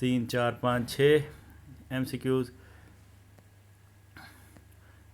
3 4 5 6 MCQs।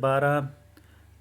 12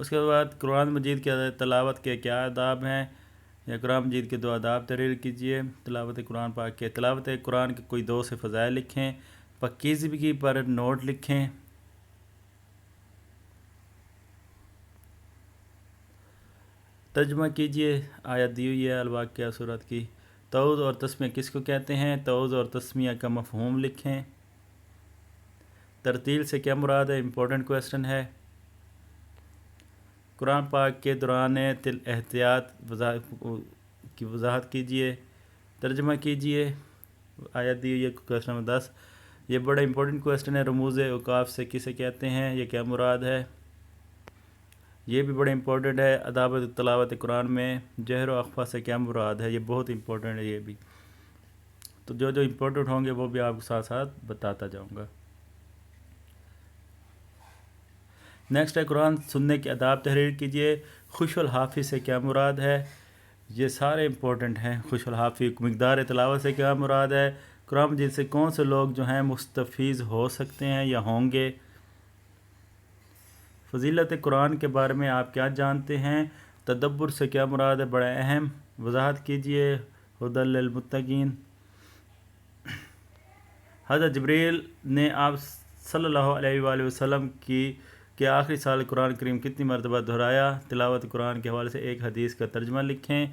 اس کے بعد قرآن مجید کے تلاوت کے کیا آداب ہیں، یا قرآن مجید کے 2 آداب تحریر کیجیے۔ تلاوت قرآن پاک کے، تلاوت قرآن کے کوئی 2 سے فضائل لکھیں، پاکیزگی پر نوٹ لکھیں۔ ترجمہ کیجیے، آیت دی ہوئی ہے الواقعہ سورت کی۔ تعوذ اور تسمیہ کس کو کہتے ہیں؟ تعوذ اور تسمیہ کا مفہوم لکھیں۔ ترتیل سے کیا مراد ہے؟ امپورٹنٹ کویسچن ہے۔ قرآن پاک کے دوران احتیاط کی وضاحت کیجیے۔ ترجمہ کیجیے، آیت دی ہوئی ہے کویسچن نمبر 10۔ یہ بڑا امپورٹنٹ کویسچن ہے، رموز اوقاف سے کسے کہتے ہیں، یہ کیا مراد ہے؟ یہ بھی بڑا امپورٹنٹ ہے، آداب تلاوت قرآن میں جہر و اخفا سے کیا مراد ہے، یہ بہت امپورٹنٹ ہے یہ بھی۔ تو جو جو امپورٹنٹ ہوں گے وہ بھی آپ کو ساتھ ساتھ بتاتا جاؤں گا۔ نیکسٹ ہے قرآن سننے کے آداب تحریر کیجیے۔ خوش الحافظ سے کیا مراد ہے؟ یہ سارے امپورٹنٹ ہیں۔ خوش الحافظ، مقدار تلاوت سے کیا مراد ہے؟ قرآن مجید سے کون سے لوگ جو ہیں مستفیض ہو سکتے ہیں یا ہوں گے؟ فضیلت قرآن کے بارے میں آپ کیا جانتے ہیں؟ تدبر سے کیا مراد ہے؟ بڑا اہم، وضاحت کیجیے۔ ھدی للمتقین۔ حضرت جبریل نے آپ صلی اللہ علیہ وآلہ وسلم کے آخری سال قرآن کریم کتنی مرتبہ دہرایا؟ تلاوت قرآن کے حوالے سے ایک حدیث کا ترجمہ لکھیں۔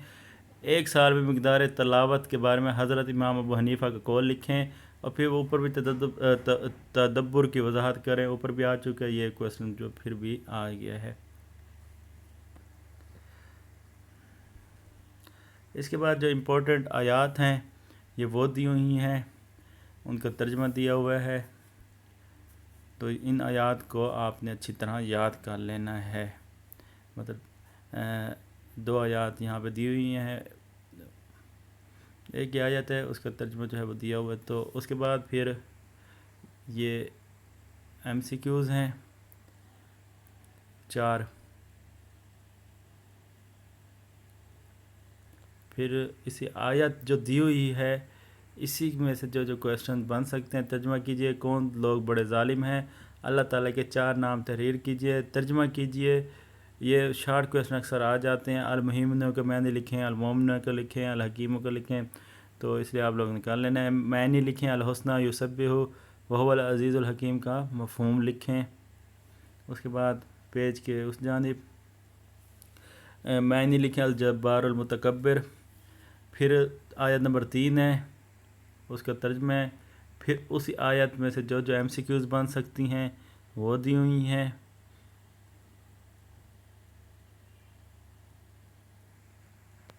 ایک سال میں مقدار تلاوت کے بارے میں حضرت امام ابو حنیفہ کا قول لکھیں، اور پھر اوپر بھی تدبر کی وضاحت کریں۔ اوپر بھی آ چکا ہے یہ کویسچن، جو پھر بھی آ گیا ہے۔ اس کے بعد جو امپورٹنٹ آیات ہیں یہ وہ دی ہوئی ہیں، ان کا ترجمہ دیا ہوا ہے، تو ان آیات کو آپ نے اچھی طرح یاد کر لینا ہے۔ مطلب 2 آیات یہاں پہ دی ہوئی ہیں، ایک آیت ہے اس کا ترجمہ جو ہے وہ دیا ہوا ہے۔ تو اس کے بعد پھر یہ MCQs ہیں 4، پھر اسی آیت جو دی ہوئی ہے اسی میں سے جو کویسچن بن سکتے ہیں ترجمہ کیجئے۔ کون لوگ بڑے ظالم ہیں؟ اللہ تعالیٰ کے 4 نام تحریر کیجئے، ترجمہ کیجئے۔ یہ شارٹ کویسچن اکثر آ جاتے ہیں، المہیمنوں کا معنی لکھیں، المومنوں کا لکھیں، الحکیموں کا لکھیں، تو اس لیے آپ لوگ نکال لینا ہے۔ معنی لکھیں، الحسنہ یسبح وہو العزیز الحکیم کا مفہوم لکھیں۔ اس کے بعد پیج کے اس جانب معنی لکھیں، الجبار المتکبر۔ پھر آیت نمبر 3 ہے، اس کا ترجمہ ہے۔ پھر اسی آیت میں سے جو MCQs بن سکتی ہیں وہ دی ہوئی ہیں۔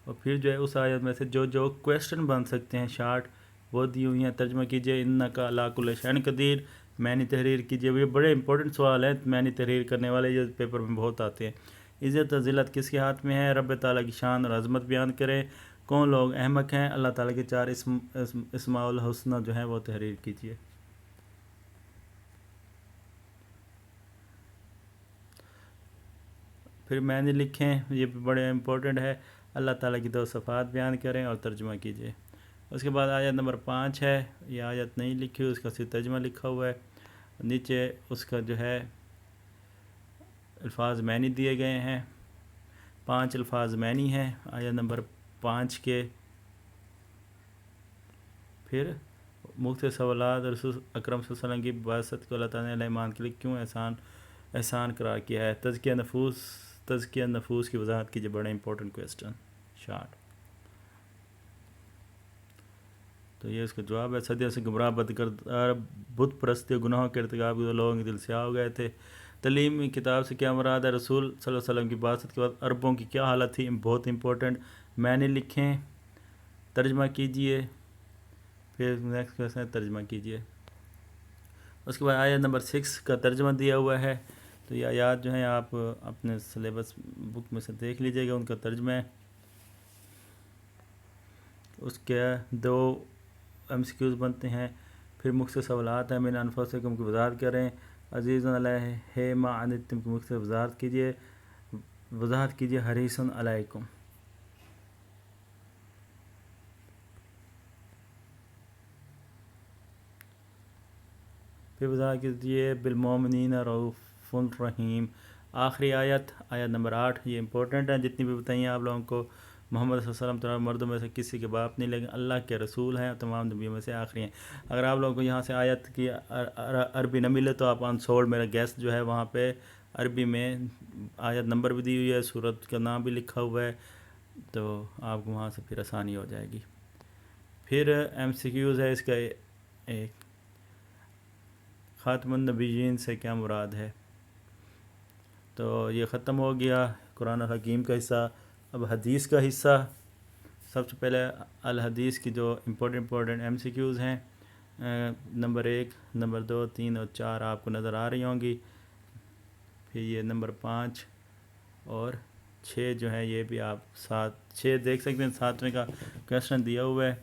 اور پھر جو ہے اس آیت میں سے جو کویسچن بن سکتے ہیں شارٹ وہ دی ہوئی ہیں، ترجمہ کیجئے۔ انک علی کل شیء قدیر، معنی تحریر کیجئے۔ یہ بڑے امپورٹنٹ سوال ہیں، معنی تحریر کرنے والے یہ پیپر میں بہت آتے ہیں۔ عزت و ذلت کس کے ہاتھ میں ہے؟ رب تعالیٰ کی شان اور عظمت بیان کریں۔ کون لوگ احمق ہیں؟ اللہ تعالیٰ کے 4 اسماء الحسنہ جو ہیں وہ تحریر کیجئے۔ پھر معنی لکھیں، یہ بھی بڑے امپورٹنٹ ہے۔ اللہ تعالیٰ کی 2 صفات بیان کریں اور ترجمہ کیجئے۔ اس کے بعد آیت نمبر 5 ہے، یہ آیت نہیں لکھی ہوئی، اس کا صرف ترجمہ لکھا ہوا ہے۔ نیچے اس کا جو ہے الفاظ معنی دیے گئے ہیں، 5 الفاظ معنی ہیں آیت نمبر 5 کے۔ پھر مختلف سوالات، رسول اکرم صلی اللہ علیہ وسلم کی بعثت کو اللہ تعالیٰ نے ایمان کے لیے کیوں احسان قرار کیا ہے؟ تزکیہ نفوس کی وضاحت کیجیے، بڑے امپورٹنٹ کویسچن شارٹ۔ تو یہ اس کا جواب ہے۔ صدیوں سے گمراہ بدکردار بت پرستی اور گناہوں کے ارتکاب کے لوگوں کے دل سیاہ ہو گئے تھے۔ تعلیمی کتاب سے کیا مراد ہے؟ رسول صلی اللہ علیہ وسلم کی بعثت کے بعد عربوں کی کیا حالت تھی؟ بہت امپورٹنٹ، معنی لکھیں، ترجمہ کیجئے۔ پھر نیکسٹ کویسچن ہے، ترجمہ کیجئے۔ اس کے بعد آیت نمبر 6 کا ترجمہ دیا ہوا ہے، تو یہ آیات جو ہیں آپ اپنے سلیبس بک میں سے دیکھ لیجئے گا، ان کا ترجمہ ہے۔ اس کے 2 MCQs بنتے ہیں، پھر مختلف سوالات ہیں۔ من انفسکم کی وضاحت کریں، عزیز علیہ ما عنتم کی مختلف وضاحت کیجئے، حریص علیکم۔ پھر وضاحت کیجئے، بالمومنین رؤوف رحیم، آخری آیت نمبر 8، یہ امپورٹنٹ ہے، جتنی بھی بتائیں آپ لوگوں کو۔ محمد صلی اللہ علیہ وسلم تمام مردوں میں سے کسی کے باپ نہیں، لیکن اللہ کے رسول ہیں، تمام نبیوں میں سے آخری ہیں۔ اگر آپ لوگوں کو یہاں سے آیت کی عربی نہ ملے تو آپ انسولڈ میرا گیسٹ جو ہے وہاں پہ عربی میں آیت نمبر بھی دی ہوئی ہے، سورت کا نام بھی لکھا ہوا ہے، تو آپ کو وہاں سے پھر آسانی ہو جائے گی۔ پھر ایم سی کیوز ہے اس کا ایک، خاتم النبیین سے کیا مراد ہے؟ تو یہ ختم ہو گیا قرآن حکیم کا حصہ۔ اب حدیث کا حصہ، سب سے پہلے الحدیث کی جو امپورٹنٹ ایم سی کیوز ہیں، نمبر 1، نمبر 2، 3 اور 4 آپ کو نظر آ رہی ہوں گی۔ پھر یہ نمبر 5 اور 6 جو ہے یہ بھی آپ 6 دیکھ سکتے ہیں، 7ویں کا کویسچن دیا ہوا ہے،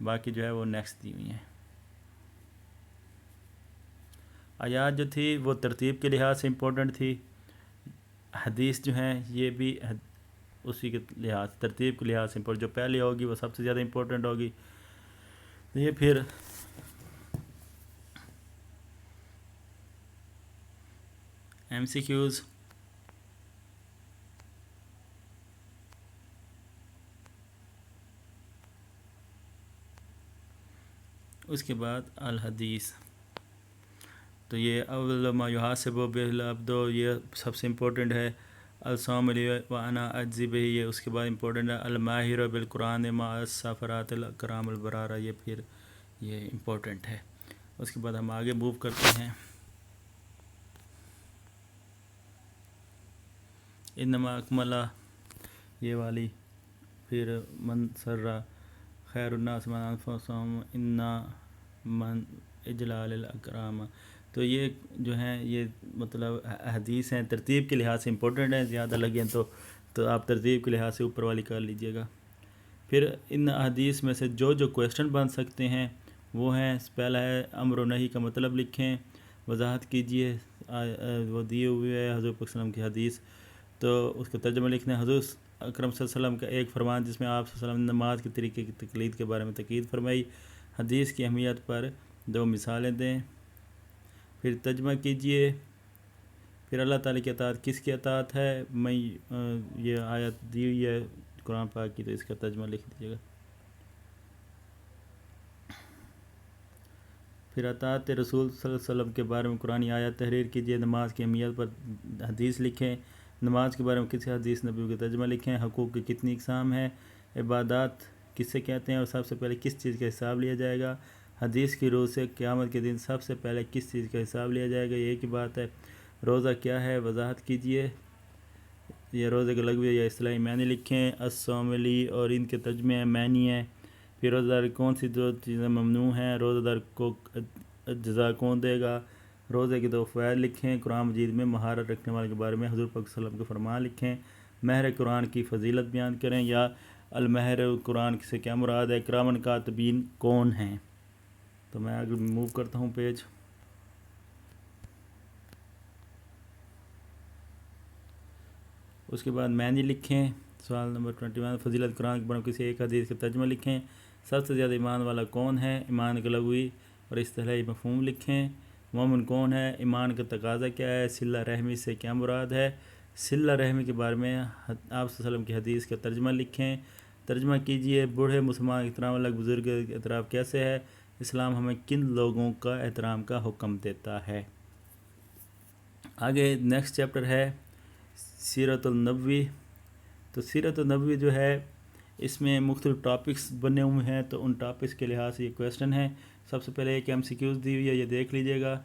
باقی جو ہے وہ نیکسٹ دی ہوئی ہیں۔ آیات جو تھی وہ ترتیب کے لحاظ سے امپورٹنٹ تھی، حدیث جو ہیں یہ بھی اسی کے لحاظ ترتیب کے لحاظ سے امپورٹنٹ، جو پہلے ہوگی وہ سب سے زیادہ امپورٹنٹ ہوگی۔ یہ پھر ایم سی کیوز، اس کے بعد الحدیث، تو یہ اول ما یحاسب بہ العبد، یہ سب سے امپورٹنٹ ہے۔ الصوم لی وانا اجزی بہ، یہ اس کے بعد امپورٹنٹ ہے۔ الماہر بالقرآن مع السفرات الاکرام البرارہ، یہ پھر یہ امپورٹنٹ ہے۔ اس کے بعد ہم آگے موو کرتے ہیں۔ انما اکملہ، یہ والی، پھر من سر خیر الناس من انفسهم انا من اجلال الاکرام، تو یہ جو ہیں یہ مطلب حدیث ہیں، ترتیب کے لحاظ سے امپورٹنٹ ہیں، زیادہ لگیں تو آپ ترتیب کے لحاظ سے اوپر والی کر لیجئے گا۔ پھر ان حدیث میں سے جو کویسچن بن سکتے ہیں وہ ہیں، پہلا ہے امر و نہی کا مطلب لکھیں، وضاحت کیجئے، وہ دیے ہوئے ہے حضور پاک صلی اللہ علیہ وسلم کی حدیث، تو اس کا ترجمہ لکھنا ہے۔ حضور اکرم صلی اللہ علیہ وسلم کا ایک فرمان جس میں آپ صلی اللہ علیہ وسلم نے نماز کے طریقے کی تقلید کے بارے میں تاکید فرمائی، حدیث کی اہمیت پر 2 مثالیں دیں۔ پھر ترجمہ کیجئے۔ پھر اللہ تعالیٰ کی اطاعت کس کی اطاعت ہے؟ میں یہ آیت دی ہوئی ہے قرآن پاک کی، تو اس کا ترجمہ لکھ دیجیے گا۔ پھر اطاعت رسول صلی اللہ علیہ وسلم کے بارے میں قرآنی آیت تحریر کیجئے۔ نماز کی اہمیت پر حدیث لکھیں۔ نماز کے بارے میں کسی حدیث نبی کا ترجمہ لکھیں۔ حقوق کی کتنی اقسام ہیں؟ عبادات کسے کہتے ہیں اور سب سے پہلے کس چیز کا حساب لیا جائے گا؟ حدیث کی روح سے قیامت کے دن سب سے پہلے کس چیز کا حساب لیا جائے گا؟ یہ ایک ہی بات ہے۔ روزہ کیا ہے؟ وضاحت کیجئے۔ یہ روزے کے لغوی یا اصطلاحی معنی لکھیں۔ الصوم لی اور ان کے ترجمے ہیں، معنی ہیں۔ پھر روزہ دار کون سی 2 چیزیں ممنوع ہیں؟ روزہ دار کو جزا کون دے گا؟ روزے کے 2 فوائد لکھیں۔ قرآن مجید میں مہارت رکھنے والے کے بارے میں حضور پاک صلی اللہ علیہ وسلم کے فرمان لکھیں۔ مہر قرآن کی فضیلت بیان کریں، یا المہر قرآن سے کیا مراد ہے؟ کرامن کاتبین کون ہیں؟ تو میں آگے موو کرتا ہوں پیج۔ اس کے بعد معنی لکھیں۔ سوال نمبر 21، فضیلت قرآن کے بارے میں کسی ایک حدیث کا ترجمہ لکھیں۔ سب سے زیادہ ایمان والا کون ہے؟ ایمان کا لغوی اور اصطلاحی مفہوم لکھیں۔ مومن کون ہے؟ ایمان کا تقاضا کیا ہے؟ صلہ رحمی سے کیا مراد ہے؟ صلہ رحمی کے بارے میں آپ صلی اللہ علیہ وسلم کی حدیث کا ترجمہ لکھیں۔ ترجمہ کیجئے۔ بوڑھے مسلمان احترام الگ بزرگ کا احترام کیسے ہے؟ اسلام ہمیں کن لوگوں کا احترام کا حکم دیتا ہے؟ آگے نیکسٹ چیپٹر ہے سیرت النبوی۔ تو سیرت النبوی جو ہے اس میں مختلف ٹاپکس بنے ہوئے ہیں، تو ان ٹاپکس کے لحاظ سے یہ کویسچن ہے۔ سب سے پہلے ایک ایم سی کیوز دی ہوئی ہے، یہ دیکھ لیجئے گا،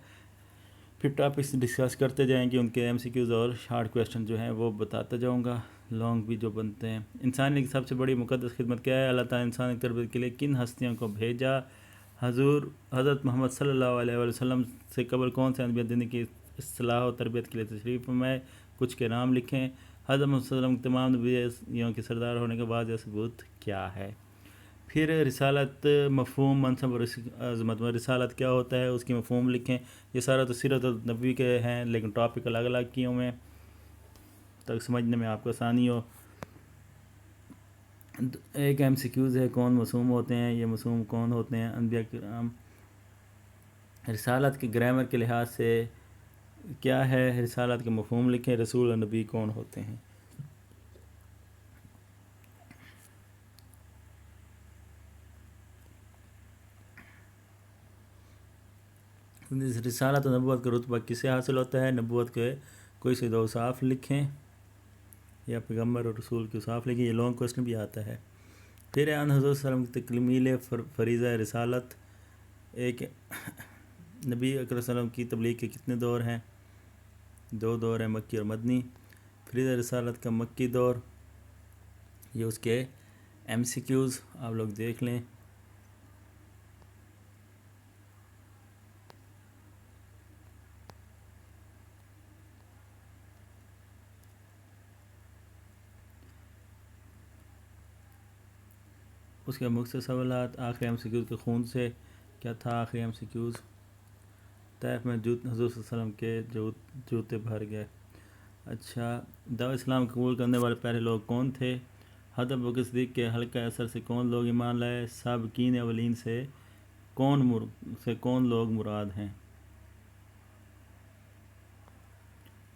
پھر ٹاپکس ڈسکس کرتے جائیں گے، ان کے ایم سی کیوز اور شارٹ کویسچن جو ہیں وہ بتاتا جاؤں گا، لانگ بھی جو بنتے ہیں۔ انسانی کی سب سے بڑی مقدس خدمت کیا ہے؟ اللہ تعالیٰ نے انسانی تربیت کے لیے کن ہستیوں کو بھیجا؟ حضرت محمد صلی اللہ علیہ وسلم سے قبل کون سے انبیاء دین کی اصلاح و تربیت کے لیے تشریف فرمائے؟ کچھ کے نام لکھیں۔ حضرت محمد صلی اللہ علیہ وسلم تمام نبیوں کے سردار ہونے کے بعد یہ ثبوت کیا ہے؟ پھر رسالت، مفہوم، منصب اور عظمت میں رسالت کیا ہوتا ہے، اس کی مفہوم لکھیں۔ یہ سارا تو سیرت النبوی کے ہیں، لیکن ٹاپک الگ الگ کیے ہوئے ہیں تاکہ سمجھنے میں آپ کو آسانی ہو۔ ایک ایم سی کیوز ہے، کون معصوم ہوتے ہیں؟ یہ معصوم کون ہوتے ہیں؟ انبیاء کرام۔ رسالت کے گرامر کے لحاظ سے کیا ہے رسالت کے مفہوم لکھیں، رسول اور نبی کون ہوتے ہیں؟ رسالت و نبوت کا رتبہ کسے حاصل ہوتا ہے؟ نبوت کے کوئی سے دو اوصاف لکھیں، یا پیغمبر اور رسول کے اوصاف لکھیں. یہ لانگ کوسچن بھی آتا ہے. پھر ان حضور صلی اللہ علیہ وسلم کی تکمیل فریضہ رسالت. ایک نبی اکرم صلی اللہ علیہ وسلم کی تبلیغ کے کتنے دور ہیں؟ 2 دور ہیں، مکی اور مدنی. فریضہ رسالت کا مکی دور، یہ اس کے ایم سی کیوز آپ لوگ دیکھ لیں. اس کے مختصر سوالات. آخری ایم سی کیوز کے خون سے کیا تھا؟ آخری ایم سی کیوز طیف میں حضور صلی اللہ علیہ وسلم کے جوتے بھر گئے. اچھا، دعوت اسلام قبول کرنے والے پہلے لوگ کون تھے؟ حضرت ابوبکر صدیق کے حلقہ اثر سے کون لوگ ایمان لائے؟ سابقین اولین سے کون لوگ مراد ہیں؟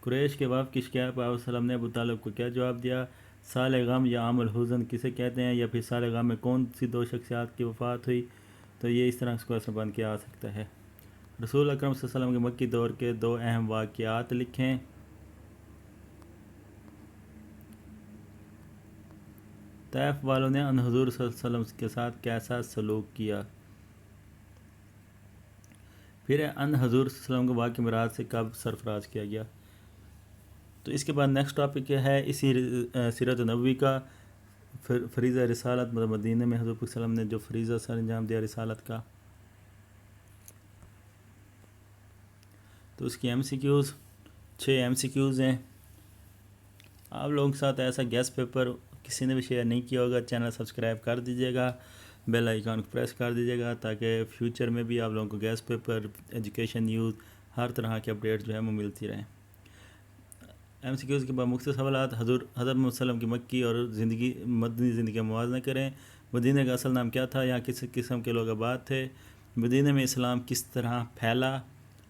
قریش کے وفد کی شکایت پر آپ صلی اللہ علیہ وسلم نے ابو طالب کو کیا جواب دیا؟ سال غم یا عام الحزن کسے کہتے ہیں؟ یا پھر سال غم میں کون سی 2 شخصیات کی وفات ہوئی؟ تو یہ اس طرح اس کو اثر بند کیا آ سکتا ہے. رسول اکرم صلی اللہ علیہ وسلم کے مکی دور کے 2 اہم واقعات لکھیں. طیف والوں نے ان حضور صلی اللہ علیہ وسلم کے ساتھ کیسا سلوک کیا؟ پھر ان حضور صلی اللہ علیہ وسلم کو واقعہ معراج سے کب سرفراز کیا گیا؟ تو اس کے بعد نیکسٹ ٹاپک ہے اسی سیرت نبوی کا فریضہ رسالت. مدینہ میں حضور صلی اللہ علیہ وسلم نے جو فریضہ سر انجام دیا رسالت کا، تو اس کی M C Qs 6 M C Qs ہیں. آپ لوگوں کے ساتھ ایسا گیس پیپر کسی نے بھی شیئر نہیں کیا ہوگا. چینل سبسکرائب کر دیجیے گا، بیل آئیکن کو پریس کر دیجیے گا، تاکہ فیوچر میں بھی آپ لوگوں کو گیس پیپر، ایجوکیشن نیوز، ہر طرح کے اپڈیٹ جو ہے وہ ملتی رہیں. ایم سی کیوز کے بعد مختصر سوالات. حضرت محمد صلی اللہ علیہ وسلم کی مکی اور مدنی زندگی کا موازنہ کریں. مدینہ کا اصل نام کیا تھا؟ یہاں کس قسم کے لوگ آباد تھے؟ مدینہ میں اسلام کس طرح پھیلا؟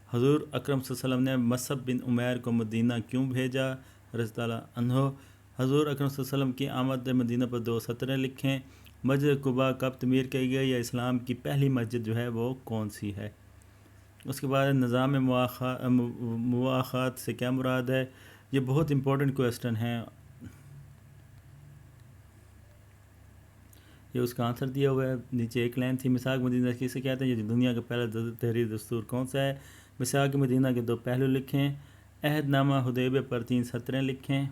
حضور اکرم صلی اللہ علیہ وسلم نے مصعب بن عمیر کو مدینہ کیوں بھیجا رضی اللہ عنہ؟ حضور اکرم صلی اللہ علیہ وسلم کی آمد مدینہ پر 2 سطریں لکھیں. مسجد قباء کب تعمیر کی گئی؟ یا اسلام کی پہلی مسجد جو ہے وہ کون سی ہے؟ اس کے بعد نظام مواخات سے کیا مراد ہے؟ یہ بہت امپورٹنٹ کویسچن ہیں، یہ اس کا آنسر دیا ہوا ہے. نیچے ایک لائن تھی. میثاق مدینہ کسے کہتے ہیں؟ یہ دنیا کا پہلا تحریر دستور کون سا ہے؟ میثاق مدینہ کے 2 پہلو لکھیں. عہد نامہ حدیبیہ پر 3 سطریں لکھیں.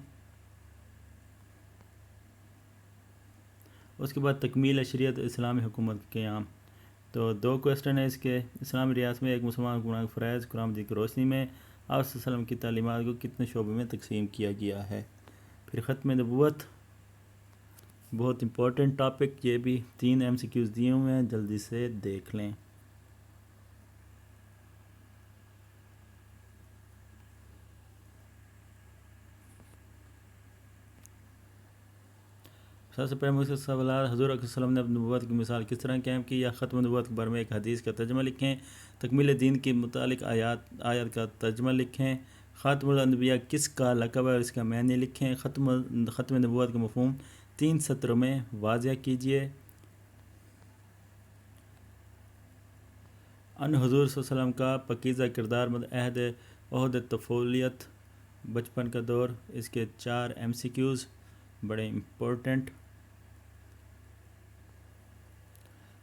اس کے بعد تکمیل شریعت اسلامی حکومت کے قیام. تو 2 کویسچن ہیں اس کے. اسلامی ریاست میں ایک مسلمان حکمران کے فرائض قرآن مجید کی روشنی میں آپ صلی اللہ علیہ وسلم کی تعلیمات کو کتنے شعبے میں تقسیم کیا گیا ہے؟ پھر ختم نبوت، بہت امپورٹنٹ ٹاپک، یہ بھی 3 ایم سی کیوز دیے ہوئے ہیں، جلدی سے دیکھ لیں. سب سے پہلے مجھ سے سوالات. حضور اکرم صلی اللہ علیہ وسلم نے اپنی نبوت کی مثال کس طرح قائم کی؟ یا ختم نبوت کے بارے میں ایک حدیث کا ترجمہ لکھیں. تکمیل دین کے متعلق آیات کا ترجمہ لکھیں. خاتم الانبیاء کس کا لقب ہے اور اس کا معنی لکھیں. ختم نبوت کا مفہوم 3 سطروں میں واضح کیجیے. ان حضور صلی اللہ علیہ وسلم کا پاکیزہ کردار عہد طفولیت، بچپن کا دور. اس کے 4 ایم سی کیوز بڑے امپورٹنٹ.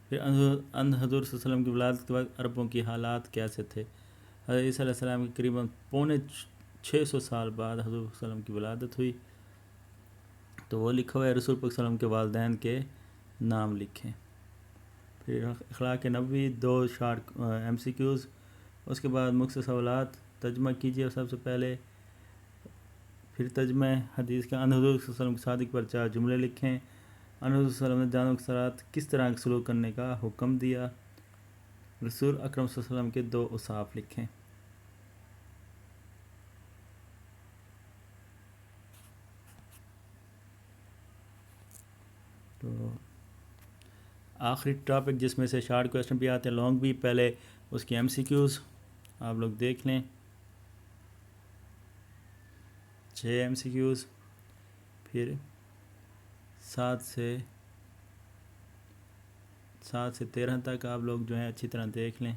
پھر ان حضور صلی اللہ علیہ وسلم کی ولادت کے وقت عربوں کی حالات کیسے تھے؟ حضرت عیسیٰ علیہ السلام کے قریباً 650 سال بعد حضور صلی اللہ علیہ وسلم کی ولادت ہوئی. تو وہ لکھا ہوا ہے. رسول پاک صلی اللہ علیہ وسلم کے والدین کے نام لکھیں. پھر اخلاق نبوی 2 شارٹ ایم سی کیوز. اس کے بعد مختصر سوالات. ترجمہ کیجیے سب سے پہلے. پھر ترجمہ حدیث کا. ان حضور صلی اللہ علیہ وسلم کے صادق پر 4 جملے لکھیں. ان حضور صلی اللہ علیہ وسلم نے جانوں کے ساتھ کس طرح کا سلوک کرنے کا حکم دیا؟ رسول اکرم صلی اللہ علیہ وسلم کے 2 اوصاف لکھیں. تو آخری ٹاپک جس میں سے شارٹ کویسچن بھی آتے ہیں، لانگ بھی. پہلے اس کی ایم سی کیوز آپ لوگ دیکھ لیں. 6 MCQs، پھر 7 سے 13 تک آپ لوگ جو ہیں اچھی طرح دیکھ لیں۔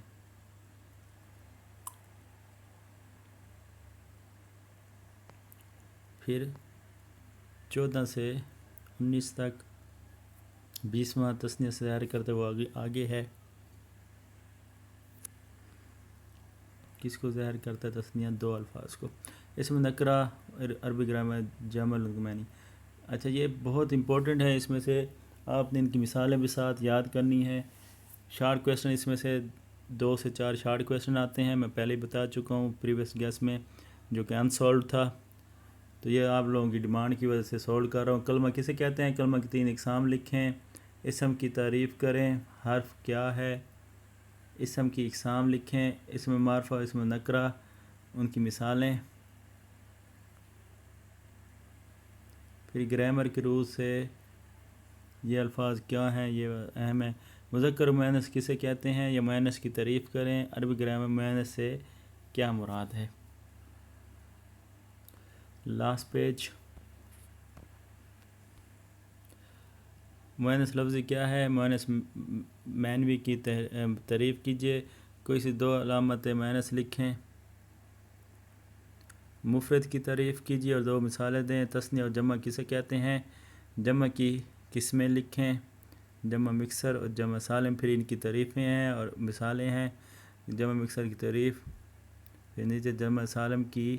پھر 14 سے 19 تک 20واں تثنیہ سے ظاہر کرتے ہوئے آگے ہے، کس کو ظاہر کرتا ہے تثنیہ؟ 2 الفاظ کو۔ اس میں نکرہ، عربی گرامر، جمع لغمانی۔ اچھا یہ بہت امپورٹنٹ ہے، اس میں سے آپ نے ان کی مثالیں بھی ساتھ یاد کرنی ہے۔ شارٹ کویسچن اس میں سے 2 سے 4 شارٹ کویسچن آتے ہیں، میں پہلے ہی بتا چکا ہوں پریویس گیس میں، جو کہ انسولڈ تھا، تو یہ آپ لوگوں کی ڈیمانڈ کی وجہ سے سولو کر رہا ہوں۔ کلمہ کسے کہتے ہیں؟ کلمہ کی 3 اقسام لکھیں، اسم کی تعریف کریں، حرف کیا ہے، اسم کی اقسام لکھیں، اسم معرفہ، اسم نکرہ، ان کی مثالیں۔ پھر گرامر کے رول سے یہ الفاظ کیا ہیں، یہ اہم ہے۔ مذکر و مؤنث کسے کہتے ہیں، یا مؤنث کی تعریف کریں، عربی گرامر مؤنث سے کیا مراد ہے۔ لاسٹ پیج، مؤنث لفظی کیا ہے؟ مؤنث معنوی کی تعریف کیجئے، کوئی سی 2 علامت مؤنث لکھیں، مفرد کی تعریف کیجئے اور 2 مثالیں دیں۔ تثنیہ اور جمع کسے کہتے ہیں؟ جمع کی قسمیں لکھیں، جمع مکسر اور جمع سالم، پھر ان کی تعریفیں ہیں اور مثالیں ہیں۔ جمع مکسر کی تعریف، پھر نیچے جمع سالم کی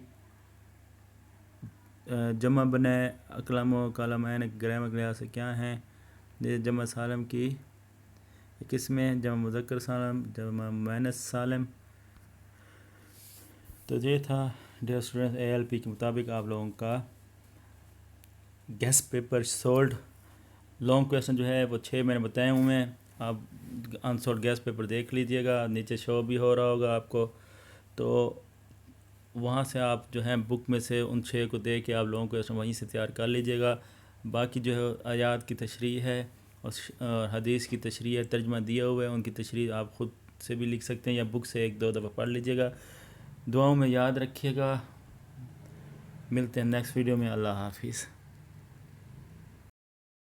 جمع بنائے، اقلام و کالمین گرامر کے لحاظ سے کیا ہیں۔ جمع سالم کی قسمیں، جمع مذکر سالم، جمع مؤنث سالم۔ تو یہ تھا ڈیئر اسٹوڈنٹس ALP کے مطابق آپ لوگوں کا guess paper solved. Long question جو ہے وہ 6 میں نے بتائے ہوئے ہیں، آپ انسولڈ گیس پیپر دیکھ لیجئے گا، نیچے شو بھی ہو رہا ہوگا آپ کو، تو وہاں سے آپ جو ہیں بک میں سے ان 6 کو دے کے آپ لوگوں کو وہیں سے تیار کر لیجئے گا۔ باقی جو ہے آیات کی تشریح ہے اور حدیث کی تشریح ہے، ترجمہ دیا ہوا ہے، ان کی تشریح آپ خود سے بھی لکھ سکتے ہیں یا بک سے 1-2 دفعہ پڑھ لیجئے گا۔ دعاؤں میں یاد رکھیے گا، ملتے ہیں نیکسٹ ویڈیو میں، اللہ حافظ۔